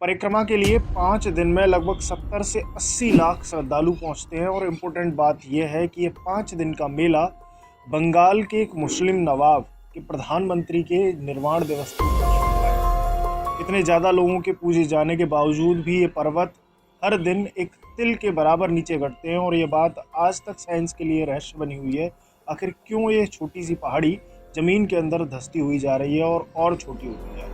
परिक्रमा के लिए 5 दिन में लगभग 70 से 80 लाख श्रद्धालु पहुंचते हैं। और इम्पोर्टेंट बात यह है कि ये 5 दिन का मेला बंगाल के एक मुस्लिम नवाब के प्रधानमंत्री के निर्वाण दिवस के ऊपर शुरू है। इतने ज़्यादा लोगों के पूजे जाने के बावजूद भी ये पर्वत हर दिन एक तिल के बराबर नीचे घटते हैं। और ये बात आज तक साइंस के लिए रहस्य बनी हुई है। आखिर क्यों ये छोटी सी पहाड़ी जमीन के अंदर धंसती हुई जा रही है और छोटी होती जा रही है।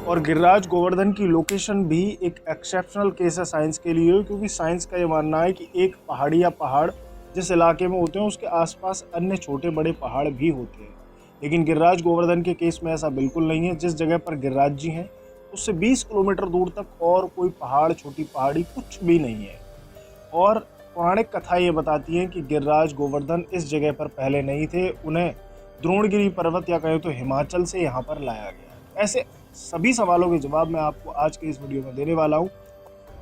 और गिरिराज गोवर्धन की लोकेशन भी एक एक्सेप्शनल केस है साइंस के लिए, क्योंकि साइंस का ये मानना है कि एक पहाड़ी या पहाड़ जिस इलाके में होते हैं उसके आसपास अन्य छोटे बड़े पहाड़ भी होते हैं। लेकिन गिरिराज गोवर्धन के केस में ऐसा बिल्कुल नहीं है। जिस जगह पर गिरिराज जी हैं उससे 20 किलोमीटर दूर तक और कोई पहाड़, छोटी पहाड़ी कुछ भी नहीं है। और पौराणिक कथा ये बताती हैं कि गिरिराज गोवर्धन इस जगह पर पहले नहीं थे। उन्हें द्रोणगिरी पर्वत या कहें तो हिमाचल से यहाँ पर लाया गया है। ऐसे सभी सवालों के जवाब मैं आपको आज के इस वीडियो में देने वाला हूँ।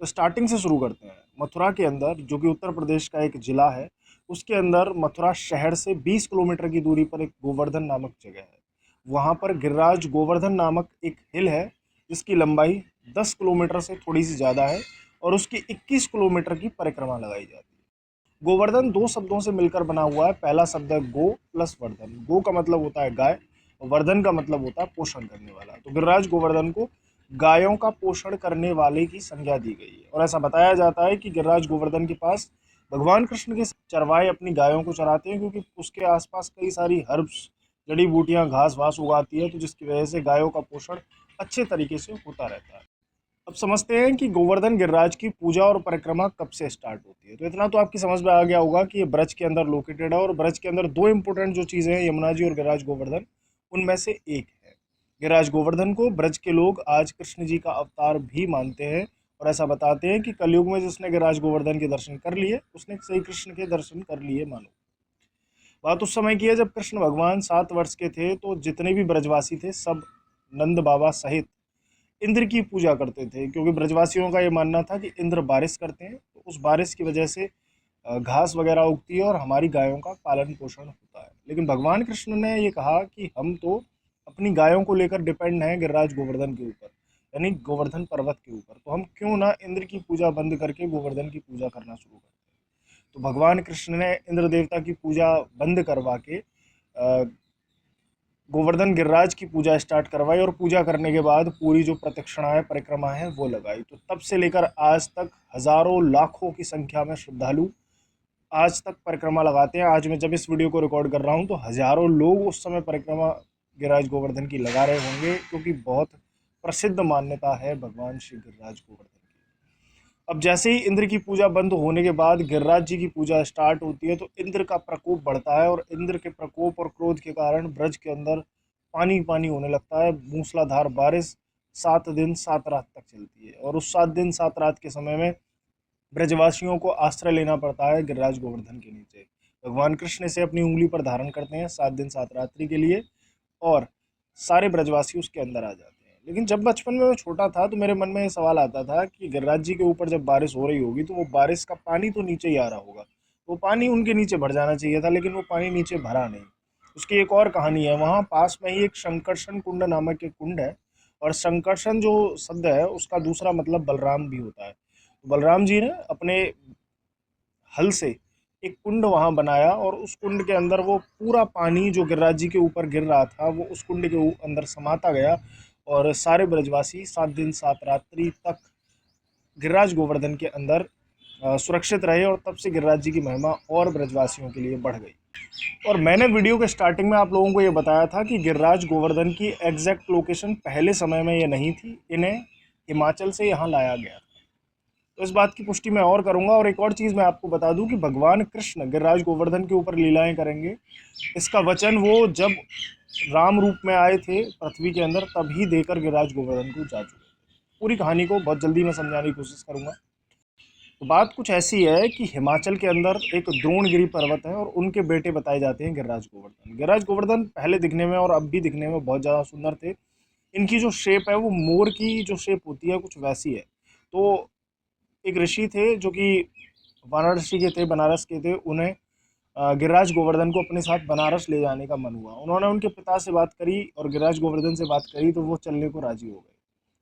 तो स्टार्टिंग से शुरू करते हैं। मथुरा के अंदर, जो कि उत्तर प्रदेश का एक जिला है, उसके अंदर मथुरा शहर से 20 किलोमीटर की दूरी पर एक गोवर्धन नामक जगह है। वहाँ पर गिरिराज गोवर्धन नामक एक हिल है जिसकी लंबाई 10 किलोमीटर से थोड़ी सी ज़्यादा है और उसकी 21 किलोमीटर की परिक्रमा लगाई जाती है। गोवर्धन 2 शब्दों से मिलकर बना हुआ है। पहला शब्द है गो प्लस वर्धन। गो का मतलब होता है गाय और वर्धन का मतलब होता है पोषण करने वाला। तो गिरिराज गोवर्धन को गायों का पोषण करने वाले की संज्ञा दी गई है। और ऐसा बताया जाता है कि गिरिराज गोवर्धन के पास भगवान कृष्ण के चरवाहे अपनी गायों को चराते हैं, क्योंकि उसके आसपास कई सारी हर्ब्स, जड़ी बूटियां, घास वास उगाती है, तो जिसकी वजह से गायों का पोषण अच्छे तरीके से होता रहता है। अब समझते हैं कि गोवर्धन गिरिराज की पूजा और परिक्रमा कब से स्टार्ट होती है। तो इतना तो आपकी समझ में आ गया होगा कि ये ब्रज के अंदर लोकेटेड है। और ब्रज के अंदर 2 इंपॉर्टेंट जो चीज़ें हैं, यमुना जी और गिरिराज गोवर्धन, उनमें से एक है। गिरिराज गोवर्धन को ब्रज के लोग आज कृष्ण जी का अवतार भी मानते हैं। और ऐसा बताते हैं कि कलयुग में जिसने गिरिराज गोवर्धन के दर्शन कर लिए उसने श्री कृष्ण के दर्शन कर लिए मानो। बात उस समय की है जब कृष्ण भगवान 7 वर्ष के थे। तो जितने भी ब्रजवासी थे सब नंद बाबा सहित इंद्र की पूजा करते थे, क्योंकि ब्रजवासियों का ये मानना था कि इंद्र बारिश करते हैं, तो उस बारिश की वजह से घास वगैरह उगती है और हमारी गायों का पालन पोषण होता है। लेकिन भगवान कृष्ण ने ये कहा कि हम तो अपनी गायों को लेकर डिपेंड हैं गिरिराज गोवर्धन के ऊपर, यानी गोवर्धन पर्वत के ऊपर। तो हम क्यों ना इंद्र की पूजा बंद करके गोवर्धन की पूजा करना शुरू करते हैं। तो भगवान कृष्ण ने इंद्र देवता की पूजा बंद करवा के गोवर्धन गिरिराज की पूजा स्टार्ट करवाई। और पूजा करने के बाद पूरी जो प्रदक्षिणाएं, परिक्रमा है, वो लगाई। तो तब से लेकर आज तक हजारों लाखों की संख्या में श्रद्धालु आज तक परिक्रमा लगाते हैं। आज मैं जब इस वीडियो को रिकॉर्ड कर रहा हूँ तो हजारों लोग उस समय परिक्रमा गिरिराज गोवर्धन की लगा रहे होंगे, क्योंकि बहुत प्रसिद्ध मान्यता है भगवान श्री गिरिराज गोवर्धन की। अब जैसे ही इंद्र की पूजा बंद होने के बाद गिरिराज जी की पूजा स्टार्ट होती है, तो इंद्र का प्रकोप बढ़ता है। और इंद्र के प्रकोप और क्रोध के कारण ब्रज के अंदर पानी पानी होने लगता है। मूसलाधार बारिश 7 दिन 7 रात तक चलती है। और उस 7 दिन 7 रात के समय में ब्रजवासियों को आश्रय लेना पड़ता है गिरिराज गोवर्धन के नीचे। भगवान कृष्ण इसे अपनी उंगली पर धारण करते हैं 7 दिन 7 रात्रि के लिए, और सारे ब्रजवासी उसके अंदर आ जाते हैं। लेकिन जब बचपन में मैं छोटा था तो मेरे मन में ये सवाल आता था कि गिरिराज जी के ऊपर जब बारिश हो रही होगी तो वो बारिश का पानी तो नीचे ही आ रहा होगा, वो पानी उनके नीचे भर जाना चाहिए था, लेकिन वो पानी नीचे भरा नहीं। उसकी एक और कहानी है। वहाँ पास में ही एक शंकरशन कुंड नामक एक कुंड है। और शंकरशन जो शब्द है उसका दूसरा मतलब बलराम भी होता है। तो बलराम जी ने अपने हल से एक कुंड वहां बनाया, और उस कुंड के अंदर वो पूरा पानी जो गिरिराज जी के ऊपर गिर रहा था वो उस कुंड के अंदर समाता गया। और सारे ब्रजवासी 7 दिन 7 रात्रि तक गिरिराज गोवर्धन के अंदर सुरक्षित रहे। और तब से गिरिराज जी की महिमा और ब्रजवासियों के लिए बढ़ गई। और मैंने वीडियो के स्टार्टिंग में आप लोगों को ये बताया था कि गिरिराज गोवर्धन की एग्जैक्ट लोकेशन पहले समय में ये नहीं थी, इन्हें हिमाचल से यहाँ लाया गया। तो इस बात की पुष्टि मैं और करूंगा। और एक और चीज़ मैं आपको बता दूं कि भगवान कृष्ण गिरिराज गोवर्धन के ऊपर लीलाएं करेंगे, इसका वचन वो जब राम रूप में आए थे पृथ्वी के अंदर तभी देकर गिरिराज गोवर्धन को जा चुके थे। पूरी कहानी को बहुत जल्दी मैं समझाने की कोशिश करूंगा। तो बात कुछ ऐसी है कि हिमाचल के अंदर एक द्रोणगिरी पर्वत है और उनके बेटे बताए जाते हैं गिरिराज गोवर्धन। गिरिराज गोवर्धन पहले दिखने में और अब भी दिखने में बहुत ज़्यादा सुंदर थे। इनकी जो शेप है वो मोर की जो शेप होती है कुछ वैसी है। तो एक ऋषि थे जो कि वाराणसी के थे, बनारस के थे। उन्हें गिरिराज गोवर्धन को अपने साथ बनारस ले जाने का मन हुआ। उन्होंने उनके पिता से बात करी और गिरिराज गोवर्धन से बात करी, तो वो चलने को राजी हो गए,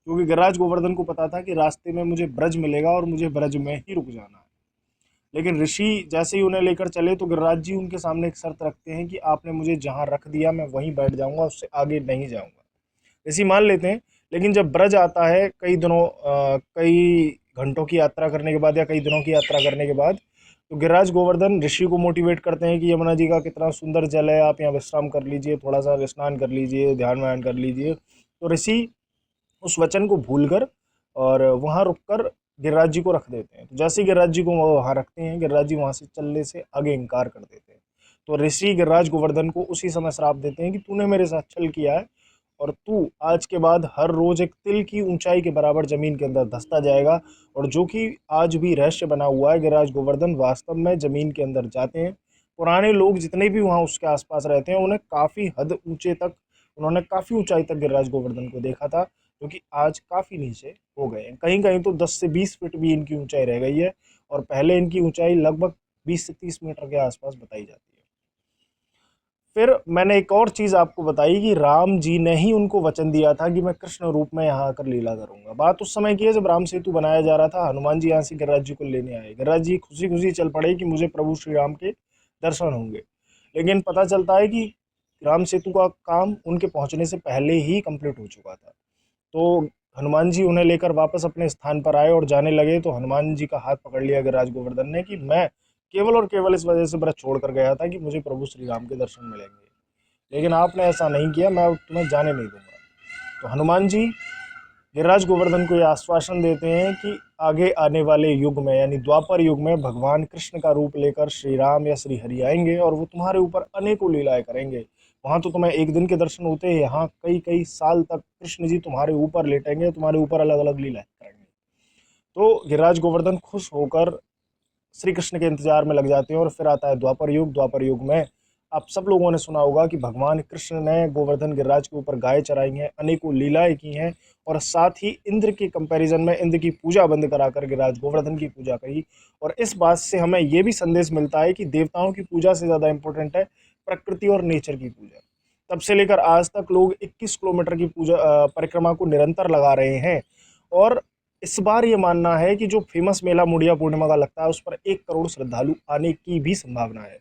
क्योंकि गिरिराज गोवर्धन को पता था कि रास्ते में मुझे ब्रज मिलेगा और मुझे ब्रज में ही रुक जाना है। लेकिन ऋषि जैसे ही उन्हें लेकर चले तो गिरिराज जी उनके सामने एक शर्त रखते हैं कि आपने मुझे जहाँ रख दिया मैं वहीं बैठ जाऊंगा, उससे आगे नहीं जाऊंगा। ऋषि मान लेते हैं, लेकिन जब ब्रज आता है कई घंटों की यात्रा करने के बाद या कई दिनों की यात्रा करने के बाद, तो गिरिराज गोवर्धन ऋषि को मोटिवेट करते हैं कि यमुना जी का कितना सुंदर जल है, आप यहाँ विश्राम कर लीजिए, थोड़ा सा स्नान कर लीजिए, ध्यान व्यान कर लीजिए। तो ऋषि उस वचन को भूलकर और वहां रुककर गिरिराज जी को रख देते हैं। तो जैसे ही गिरिराज जी को वो वहां रखते हैं, गिरिराज जी वहां से चलने से आगे इनकार कर देते हैं। तो ऋषि गिरिराज गोवर्धन को उसी समय श्राप देते हैं कि तूने मेरे साथ छल किया है और तू आज के बाद हर रोज एक तिल की ऊंचाई के बराबर जमीन के अंदर धंसता जाएगा। और जो कि आज भी रहस्य बना हुआ है, गिरिराज गोवर्धन वास्तव में जमीन के अंदर जाते हैं। पुराने लोग जितने भी वहां उसके आसपास रहते हैं, उन्हें काफी हद ऊंचे तक उन्होंने काफी ऊंचाई तक गिरिराज गोवर्धन को देखा था, जो कि आज काफी नीचे हो गए हैं। कहीं कहीं तो 10 से 20 फीट भी इनकी ऊंचाई रह गई है, और पहले इनकी ऊंचाई लगभग 20 से 30 मीटर के आसपास बताई जाती है। फिर मैंने एक और चीज आपको बताई कि राम जी ने ही उनको वचन दिया था कि मैं कृष्ण रूप में यहाँ आकर लीला करूंगा। बात उस समय की है जब राम सेतु बनाया जा रहा था। हनुमान जी यहाँ से गिरिराज जी को लेने आए। गिरिराज जी खुशी खुशी चल पड़े कि मुझे प्रभु श्री राम के दर्शन होंगे। लेकिन पता चलता है कि राम सेतु का काम उनके पहुंचने से पहले ही कंप्लीट हो चुका था। तो हनुमान जी उन्हें लेकर वापस अपने स्थान पर आए और जाने लगे, तो हनुमान जी का हाथ पकड़ लिया गिरिराज गोवर्धन ने कि मैं केवल और केवल इस वजह से ब्रज छोड़ कर गया था कि मुझे प्रभु श्री राम के दर्शन मिलेंगे, लेकिन आपने ऐसा नहीं किया, मैं अब तुम्हें जाने नहीं दूंगा। तो हनुमान जी गिरिराज गोवर्धन को यह आश्वासन देते हैं कि आगे आने वाले युग में यानी द्वापर युग में भगवान कृष्ण का रूप लेकर श्री राम या श्री हरि आएंगे और वो तुम्हारे ऊपर अनेकों लीलाएं करेंगे। वहां तो तुम्हें एक दिन के दर्शन होते हैं, यहाँ कई कई साल तक कृष्ण जी तुम्हारे ऊपर लेटेंगे, तुम्हारे ऊपर अलग अलग लीलाएं करेंगे। तो गिरिराज गोवर्धन खुश होकर श्री कृष्ण के इंतजार में लग जाते हैं। और फिर आता है द्वापर युग। द्वापर युग में आप सब लोगों ने सुना होगा कि भगवान कृष्ण ने गोवर्धन गिरिराज के ऊपर गाय चराई हैं, अनेकों लीलाएं की हैं, और साथ ही इंद्र के कंपैरिजन में इंद्र की पूजा बंद कराकर गिरिराज गोवर्धन की पूजा करी। और इस बात से हमें यह भी संदेश मिलता है कि देवताओं की पूजा से ज़्यादा इंपॉर्टेंट है प्रकृति और नेचर की पूजा। तब से लेकर आज तक लोग 21 किलोमीटर की पूजा परिक्रमा को निरंतर लगा रहे हैं। और इस बार ये मानना है कि जो फेमस मेला मुड़िया पूर्णिमा का लगता है, उस पर 1 करोड़ श्रद्धालु आने की भी संभावना है।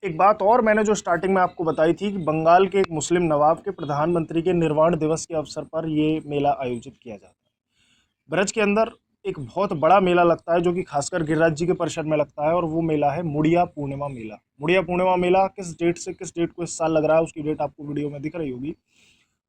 एक बात और मैंने जो स्टार्टिंग में आपको बताई थी कि बंगाल के एक मुस्लिम नवाब के प्रधानमंत्री के निर्वाण दिवस के अवसर पर ये मेला आयोजित किया जाता है। ब्रज के अंदर एक बहुत बड़ा मेला लगता है जो कि खासकर गिरिराज जी के परिसर में लगता है, और वो मेला है मुड़िया पूर्णिमा मेला। मुड़िया पूर्णिमा मेला किस डेट से किस डेट को इस साल लग रहा है, उसकी डेट आपको वीडियो में दिख रही होगी।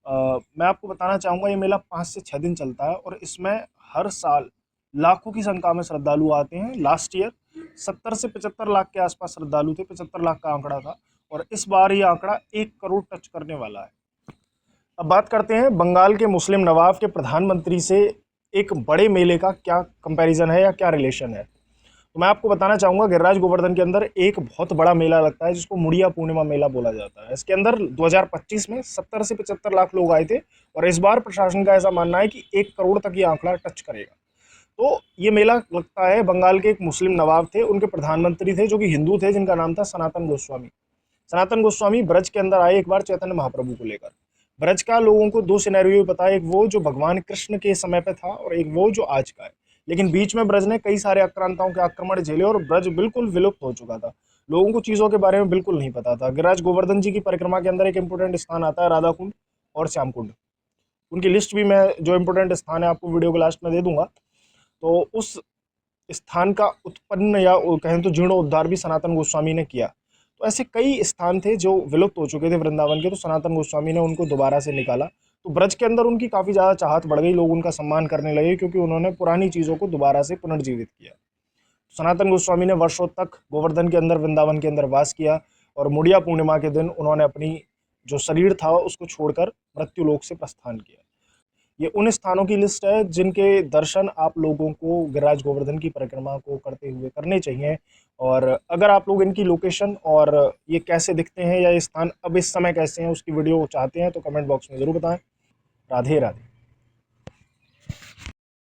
मैं आपको बताना चाहूँगा, ये मेला 5 से 6 दिन चलता है और इसमें हर साल लाखों की संख्या में श्रद्धालु आते हैं। लास्ट ईयर 70 से 75 लाख के आसपास श्रद्धालु थे, 75 लाख का आंकड़ा था, और इस बार ये आंकड़ा 1 करोड़ टच करने वाला है। अब बात करते हैं बंगाल के मुस्लिम नवाब के प्रधानमंत्री से एक बड़े मेले का क्या कंपैरिजन है या क्या रिलेशन है। तो मैं आपको बताना चाहूंगा, गिरिराज गोवर्धन के अंदर एक बहुत बड़ा मेला लगता है जिसको मुड़िया पूर्णिमा मेला बोला जाता है। इसके अंदर 2025 में 70 से 75 लाख लोग आए थे, और इस बार प्रशासन का ऐसा मानना है कि 1 करोड़ तक ये आंकड़ा टच करेगा। तो ये मेला लगता है, बंगाल के एक मुस्लिम नवाब थे, उनके प्रधानमंत्री थे जो कि हिंदू थे, जिनका नाम था सनातन गोस्वामी। सनातन गोस्वामी ब्रज के अंदर आए एक बार चैतन्य महाप्रभु को लेकर। ब्रज का लोगों को 2 सिनेरियो पता है, एक वो जो भगवान कृष्ण के समय पे था और एक वो जो आज का है। लेकिन बीच में ब्रज ने कई सारे आक्रांताओं के आक्रमण झेले और ब्रज बिल्कुल विलुप्त हो चुका था। लोगों को चीज़ों के बारे में बिल्कुल नहीं पता था। गिरिराज गोवर्धन जी की परिक्रमा के अंदर एक इंपोर्टेंट स्थान आता है राधा कुंड और श्याम कुंड। उनकी लिस्ट भी मैं जो इंपोर्टेंट स्थान है आपको वीडियो के लास्ट में दे दूंगा। तो उस स्थान का उत्पन्न या कहें तो जीर्णोद्धार भी सनातन गोस्वामी ने किया। तो ऐसे कई स्थान थे जो विलुप्त हो चुके थे वृंदावन के, तो सनातन गोस्वामी ने उनको दोबारा से निकाला। तो ब्रज के अंदर उनकी काफ़ी ज़्यादा चाहत बढ़ गई, लोग उनका सम्मान करने लगे क्योंकि उन्होंने पुरानी चीज़ों को दोबारा से पुनर्जीवित किया। सनातन गोस्वामी ने वर्षों तक गोवर्धन के अंदर वृंदावन के अंदर वास किया, और मुड़िया पूर्णिमा के दिन उन्होंने अपनी जो शरीर था उसको छोड़कर मृत्युलोक से प्रस्थान किया। ये उन स्थानों की लिस्ट है जिनके दर्शन आप लोगों को गिरिराज गोवर्धन की परिक्रमा को करते हुए करने चाहिए। और अगर आप लोग इनकी लोकेशन और ये कैसे दिखते हैं या ये स्थान अब इस समय कैसे हैं उसकी वीडियो चाहते हैं तो कमेंट बॉक्स में ज़रूर बताएं। राधे राधे।